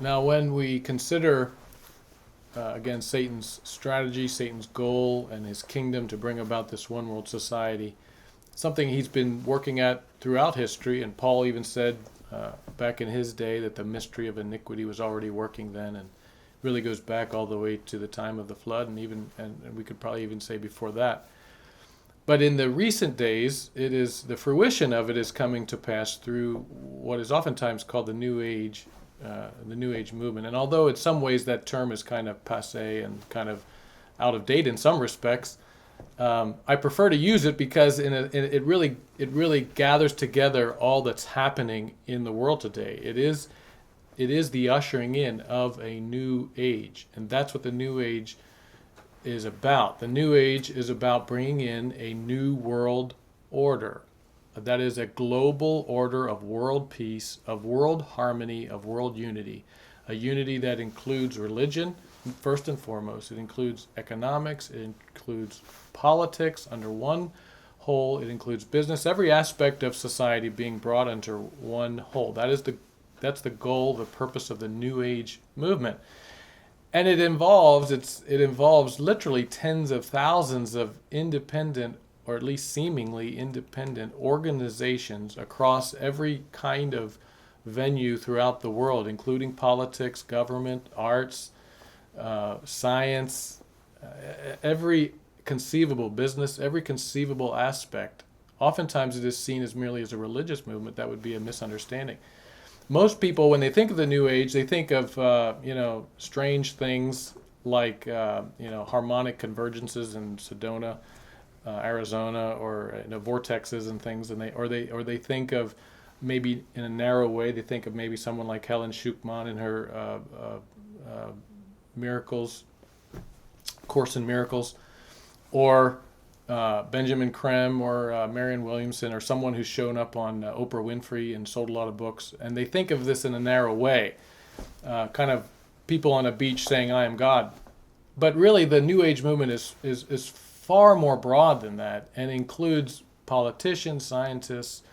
Now, when we consider, again, Satan's strategy, Satan's goal, and his kingdom to bring about this one world society, something he's been working at throughout history, and Paul even said back in his day that the mystery of iniquity was already working then, and really goes back all the way to the time of the flood, and we could probably even say before that. But in the recent days, it is the fruition of it is coming to pass through what is oftentimes called the New Age movement. And although in some ways that term is kind of passé and kind of out of date in some respects, I prefer to use it because it really gathers together all that's happening in the world today. It is the ushering in of a new age, and that's what the New Age is about. The New Age is about bringing in a new world order. That is a global order of world peace, of world harmony, of world unity. A unity that includes religion, first and foremost. It includes economics. It includes politics under one whole. It includes business. Every aspect of society being brought under one whole. That's the goal, the purpose of the New Age movement. And it involves literally tens of thousands of independent, or at least seemingly independent, organizations across every kind of venue throughout the world, including politics, government, arts, science, every conceivable business, every conceivable aspect. Oftentimes it is seen as merely as a religious movement. That would be a misunderstanding. Most people, when they think of the New Age, they think of strange things like harmonic convergences in Sedona, Arizona, or vortexes and things, and they think of, maybe in a narrow way, they think of maybe someone like Helen Schucman and her miracles, Course in Miracles, or Benjamin Krem or Marianne Williamson, or someone who's shown up on Oprah Winfrey and sold a lot of books, and they think of this in a narrow way, kind of people on a beach saying, "I am God." But really, the New Age movement is far more broad than that, and includes politicians, scientists,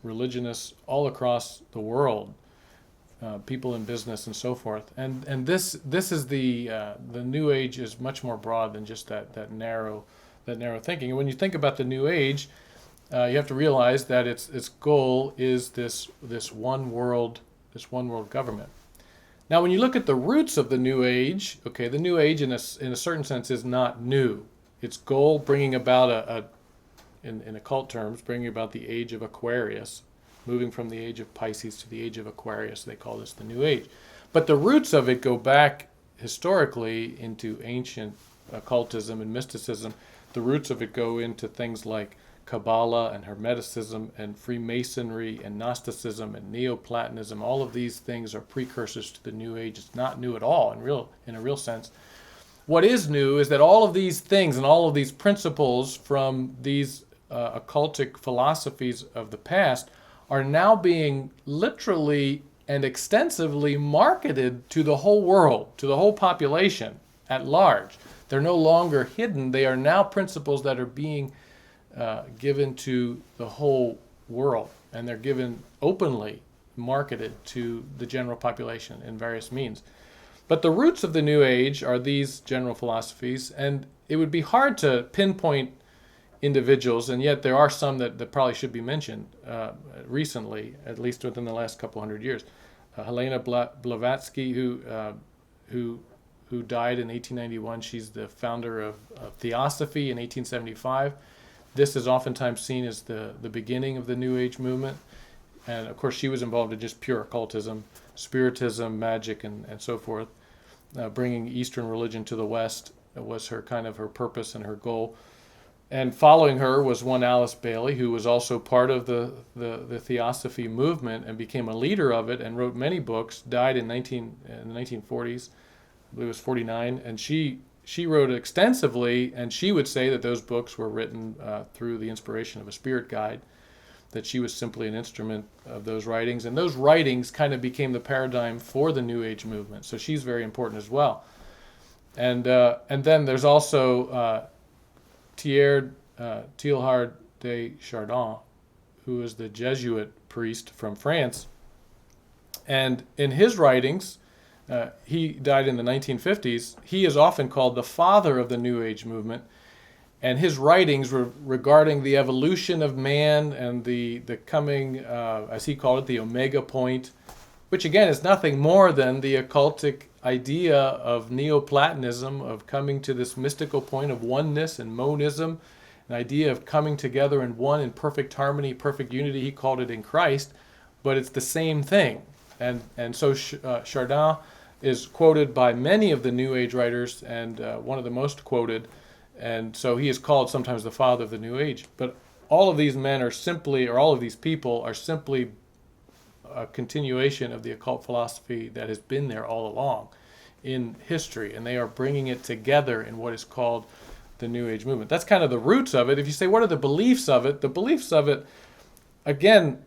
religionists all across the world, people in business and so forth. And this is the New Age is much more broad than just that narrow thinking. And when you think about the New Age, you have to realize that its goal is this one world government. Now, when you look at the roots of the New Age, okay, the New Age in a certain sense is not new. Its goal, bringing about in occult terms, bringing about the age of Aquarius, moving from the age of Pisces to the age of Aquarius. They call this the New Age. But the roots of it go back historically into ancient occultism and mysticism. The roots of it go into things like Kabbalah and Hermeticism and Freemasonry and Gnosticism and Neoplatonism. All of these things are precursors to the New Age. It's not new at all in a real sense. What is new is that all of these things and all of these principles from these occultic philosophies of the past are now being literally and extensively marketed to the whole world, to the whole population at large. They're no longer hidden. They are now principles that are being given to the whole world, and they're given openly, marketed to the general population in various means. But the roots of the New Age are these general philosophies, and it would be hard to pinpoint individuals, and yet there are some that probably should be mentioned recently, at least within the last couple hundred years. Helena Blavatsky, who died in 1891. She's the founder of Theosophy in 1875. This is oftentimes seen as the beginning of the New Age movement. And of course, she was involved in just pure occultism, spiritism, magic, and so forth. Bringing Eastern religion to the West was her purpose and her goal. And following her was one Alice Bailey, who was also part of the Theosophy movement and became a leader of it and wrote many books. Died in the 1940s. I believe it was 49, and she wrote extensively, and she would say that those books were written through the inspiration of a spirit guide, that she was simply an instrument of those writings, and those writings kind of became the paradigm for the New Age movement. So she's very important as well. And then there's also Teilhard de Chardin, who is the Jesuit priest from France, and in his writings, He died in the 1950s. He is often called the father of the New Age movement, and his writings were regarding the evolution of man and the coming, as he called it, the omega point, which again is nothing more than the occultic idea of Neoplatonism, of coming to this mystical point of oneness and monism, an idea of coming together in one in perfect harmony, perfect unity. He called it in Christ, but it's the same thing. And so Chardin is quoted by many of the New Age writers, and one of the most quoted. And so he is called sometimes the father of the New Age. But all of these men are simply, or all of these people are simply a continuation of the occult philosophy that has been there all along in history. And they are bringing it together in what is called the New Age movement. That's kind of the roots of it. If you say, what are the beliefs of it? The beliefs of it, again,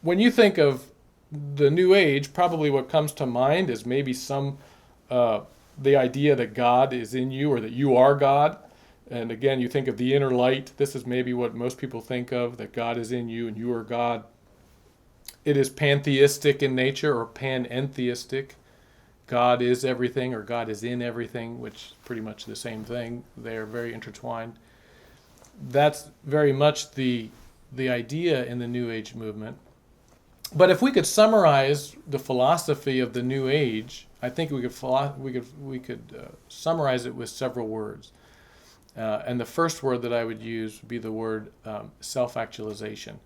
when you think of the New Age, probably what comes to mind is maybe the idea that God is in you, or that you are God. And again, you think of the inner light. This is maybe what most people think of, that God is in you and you are God. It is pantheistic in nature, or panentheistic. God is everything, or God is in everything, which is pretty much the same thing. They are very intertwined. That's very much the idea in the New Age movement. But if we could summarize the philosophy of the New Age, I think we could summarize it with several words. And the first word that I would use would be the word self-actualization.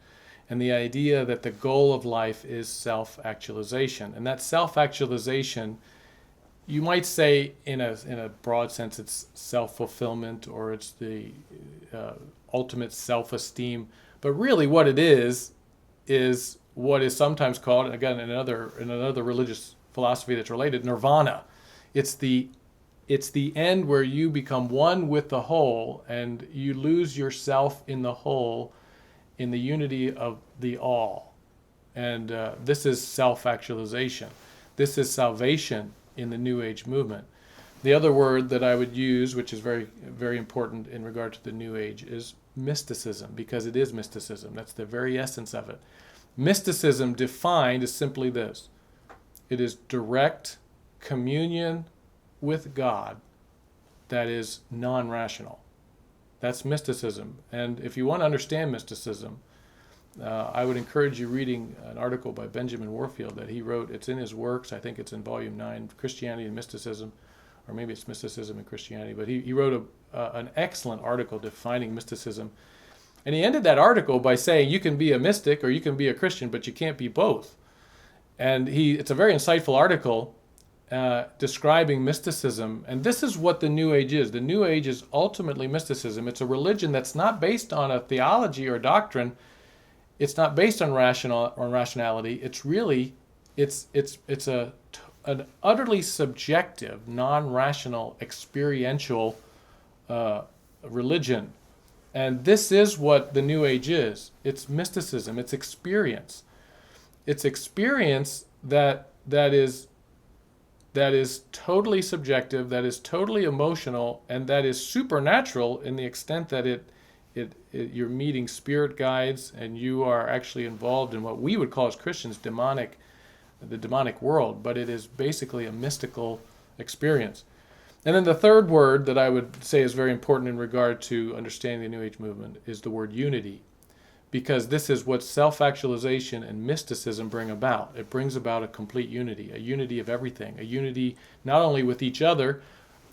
And the idea that the goal of life is self-actualization. And that self-actualization, you might say in a broad sense, it's self-fulfillment, or it's the ultimate self-esteem. But really what it is what is sometimes called, again in another religious philosophy that's related, nirvana. It's the end where you become one with the whole, and you lose yourself in the whole, in the unity of the all. And this is self-actualization. This is salvation in the New Age movement. The other word that I would use, which is very, very important in regard to the New Age, is mysticism, because it is mysticism. That's the very essence of it. Mysticism defined is simply this: it is direct communion with God that is non-rational. That's mysticism. And if you want to understand mysticism, I would encourage you reading an article by Benjamin Warfield that he wrote. It's in his works. I think it's in volume 9, Christianity and Mysticism, or maybe it's Mysticism and Christianity. But he wrote an excellent article defining mysticism. And he ended that article by saying you can be a mystic or you can be a Christian, but you can't be both. And it's a very insightful article describing mysticism. And this is what the New Age is. The New Age is ultimately mysticism. It's a religion that's not based on a theology or doctrine. It's not based on rationality. It's really, it's an utterly subjective, non-rational, experiential religion. And this is what the New Age is. It's mysticism. It's experience. It's experience that is totally subjective, that is totally emotional, and that is supernatural in the extent that you're meeting spirit guides, and you are actually involved in what we would call as Christians the demonic world. But it is basically a mystical experience. And then the third word that I would say is very important in regard to understanding the New Age movement is the word unity, because this is what self-actualization and mysticism bring about. It brings about a complete unity, a unity of everything, a unity not only with each other,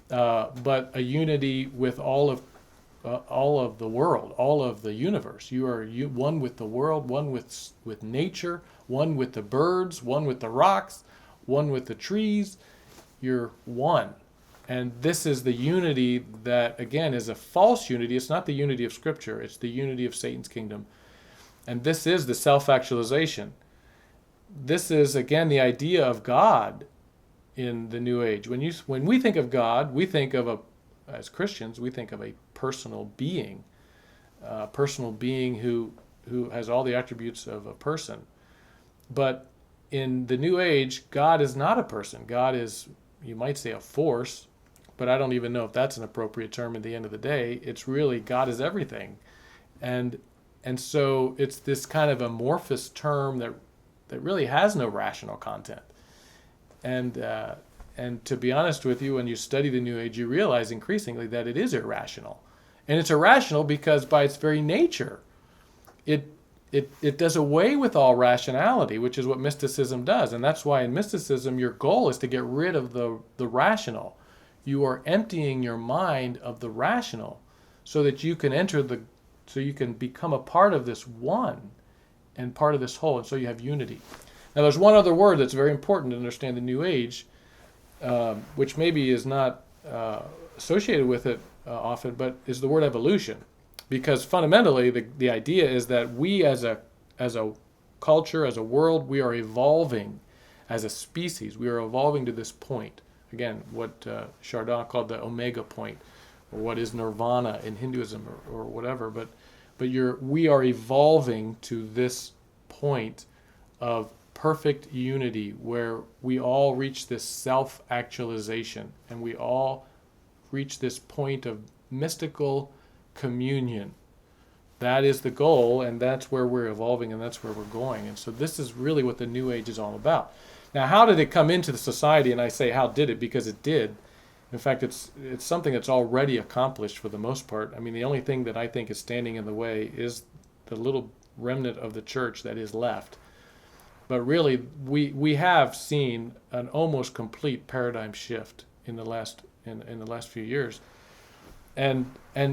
but a unity with all of the world, all of the universe. You are one with the world, one with nature, one with the birds, one with the rocks, one with the trees. You're one. And this is the unity that, again, is a false unity. It's not the unity of Scripture. It's the unity of Satan's kingdom. And this is the self-actualization. This is, again, the idea of God in the New Age. When we think of God, we think of as Christians, we think of a personal being who has all the attributes of a person. But in the New Age, God is not a person. God is, you might say, a force, but I don't even know if that's an appropriate term at the end of the day. It's really, God is everything. And so it's this kind of amorphous term that really has no rational content. And to be honest with you, when you study the New Age, you realize increasingly that it is irrational. And it's irrational because by its very nature, it does away with all rationality, which is what mysticism does. And that's why in mysticism, your goal is to get rid of the rational. You are emptying your mind of the rational so that you can so you can become a part of this one and part of this whole. And so you have unity. Now, there's one other word that's very important to understand the New Age, which maybe is not associated with it often, but is the word evolution. Because fundamentally, the idea is that we as a culture, as a world, we are evolving as a species. We are evolving to this point. Again, what Chardin called the omega point, or what is nirvana in Hinduism or whatever. But we are evolving to this point of perfect unity where we all reach this self-actualization and we all reach this point of mystical communion. That is the goal, and that's where we're evolving, and that's where we're going. And so this is really what the New Age is all about. Now, how did it come into the society? And I say how did it, because it did. In fact, it's something that's already accomplished for the most part. I mean, the only thing that I think is standing in the way is the little remnant of the church that is left. But really, we have seen an almost complete paradigm shift in the last few years. And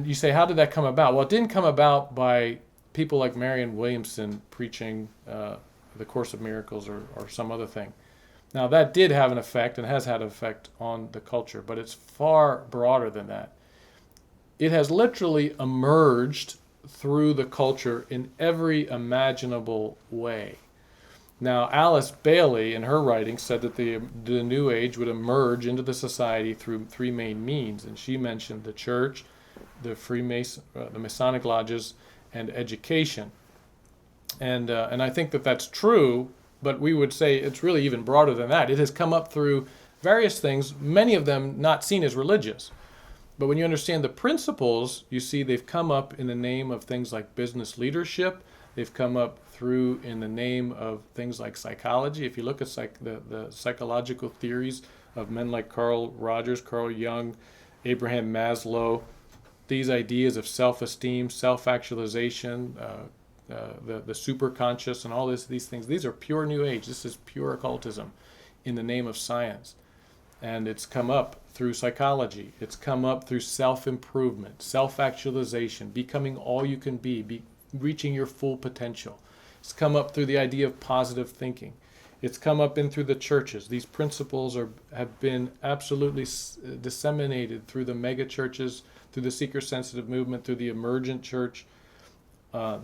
you say, how did that come about? Well, it didn't come about by people like Marianne Williamson preaching the Course of Miracles or some other thing. Now, that did have an effect and has had an effect on the culture, but it's far broader than that. It has literally emerged through the culture in every imaginable way. Now, Alice Bailey, in her writing, said that the New Age would emerge into the society through three main means, and she mentioned the church, the the Masonic lodges, and education. And I think that that's true, but we would say it's really even broader than that. It has come up through various things, many of them not seen as religious. But when you understand the principles, you see they've come up in the name of things like business leadership. They've come up through in the name of things like psychology. If you look at the psychological theories of men like Carl Rogers, Carl Jung, Abraham Maslow, these ideas of self-esteem, self-actualization, the superconscious, and all these things, these are pure New Age. This is pure occultism in the name of science. And it's come up through psychology. It's come up through self-improvement, self-actualization, becoming all you can be reaching your full potential. It's come up through the idea of positive thinking. It's come up in through the churches. These principles have been absolutely disseminated through the mega churches, through the seeker-sensitive movement, through the emergent church.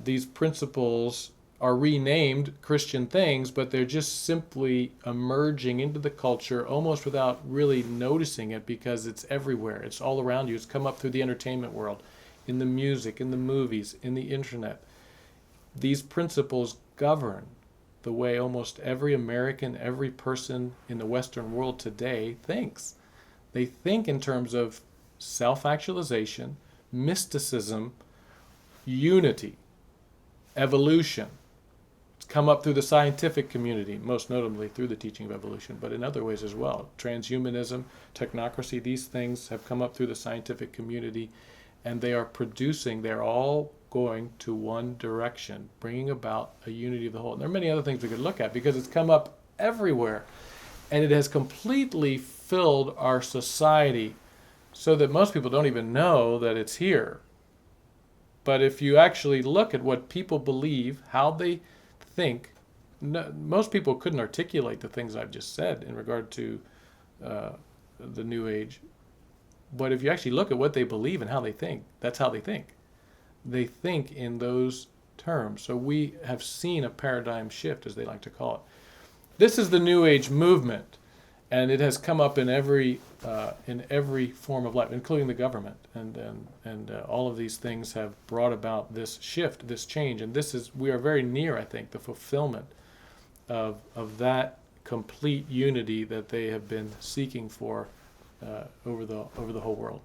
These principles are renamed Christian things, but they're just simply emerging into the culture almost without really noticing it because it's everywhere. It's all around you. It's come up through the entertainment world, in the music, in the movies, in the internet. These principles govern the way almost every American, every person in the Western world today thinks. They think in terms of self-actualization, mysticism, unity, evolution. It's come up through the scientific community, most notably through the teaching of evolution, but in other ways as well. Transhumanism, technocracy, these things have come up through the scientific community, and they're all going to one direction, bringing about a unity of the whole. And there are many other things we could look at because it's come up everywhere, and it has completely filled our society so that most people don't even know that it's here. But if you actually look at what people believe, how they think, most people couldn't articulate the things I've just said in regard to the New Age. But if you actually look at what they believe and how they think, that's how they think. They think in those terms. So we have seen a paradigm shift, as they like to call it. This is the New Age movement, and it has come up in every form of life, including the government, and all of these things have brought about this shift, this change, and we are very near, I think, the fulfillment of that complete unity that they have been seeking for over the whole world.